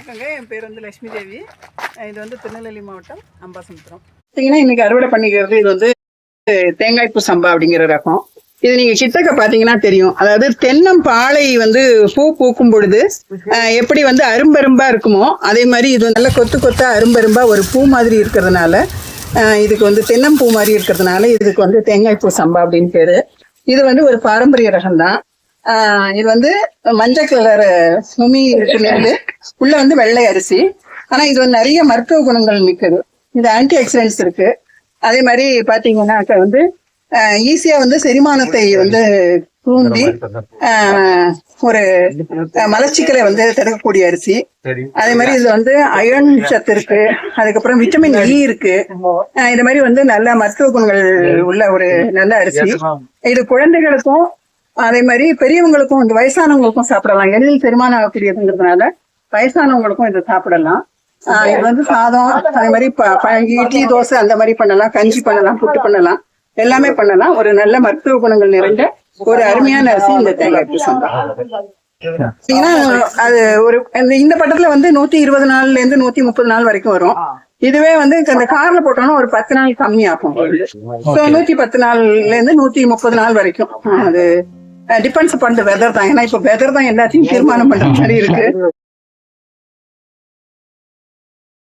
வணக்கங்க. என் பேர் வந்து லட்சுமி தேவி. இது வந்து திருநெல்வேலி மாவட்டம் அம்பாசமுத்திரம். பார்த்தீங்கன்னா இன்னைக்கு அறுவடை பண்ணிக்கிறது இது வந்து தேங்காய்ப்பூ சம்பா அப்படிங்கிற ரகம். இது நீங்க கிட்டக்க பாத்தீங்கன்னா தெரியும். அதாவது தென்னம்பாளை வந்து பூ பூக்கும் பொழுது எப்படி வந்து அரும்பரும்பா இருக்குமோ அதே மாதிரி இது நல்ல கொத்து கொத்தா அரும்பரும்பா ஒரு பூ மாதிரி இருக்கிறதுனால இதுக்கு வந்து தென்னம்பூ மாதிரி இருக்கிறதுனால இதுக்கு வந்து தேங்காய்ப்பூ சம்பா அப்படின்னு பேரு. இது வந்து ஒரு பாரம்பரிய ரகம் தான். இது வந்து மஞ்சள் கலர் நுமி இருக்கு நெல், உள்ள வந்து வெள்ளை அரிசி. ஆனா இது வந்து நிறைய மருத்துவ குணங்கள் மிக்கது. இது ஆன்டி ஆக்சிடென்ட்ஸ் இருக்கு. அதே மாதிரி பாத்தீங்கன்னா வந்து ஈஸியா வந்து செரிமானத்தை வந்து தூண்டி ஒரு மலச்சிக்கலை வந்து தடுக்கக்கூடிய அரிசி. அதே மாதிரி இதுல வந்து அயர்ன் சத்து இருக்கு, அதுக்கப்புறம் விட்டமின் இ இருக்கு. இது மாதிரி வந்து நல்ல மருத்துவ குணங்கள் உள்ள ஒரு நல்ல அரிசி. இது குழந்தைகளுக்கும் அதே மாதிரி பெரியவங்களுக்கும் இந்த வயசானவங்களுக்கும் சாப்பிடலாம். எளிதில் செரிமானம் ஆகக்கூடியதுங்கிறதுனால வயசானவங்களுக்கும் இதை சாப்பிடலாம். இது வந்து சாதம், அதே மாதிரி இட்லி தோசை அந்த மாதிரி பண்ணலாம், கஞ்சி பண்ணலாம், புட்டு பண்ணலாம், எல்லாமே பண்ணலாம். ஒரு நல்ல மருத்துவ குணங்கள் நிறைந்த ஒரு அருமையான அரிசி இந்த தேங்காய்ப்பூ சம்பா. அது ஒரு இந்த பட்டத்துல வந்து 120 நாள்ல இருந்து 130 நாள் வரைக்கும் வரும். இதுவே வந்து இந்த கார்ல போட்டோம்னா ஒரு 10 நாள் கம்மி ஆகும். 110 நாள்ல இருந்து 130 நாள் வரைக்கும். அது டிபெண்ட்ஸ் பண்ண வெதர் தான். ஏன்னா இப்ப வெதர் தான் எல்லாத்தையும் தீர்மானம் பண்ற மாதிரி இருக்கு.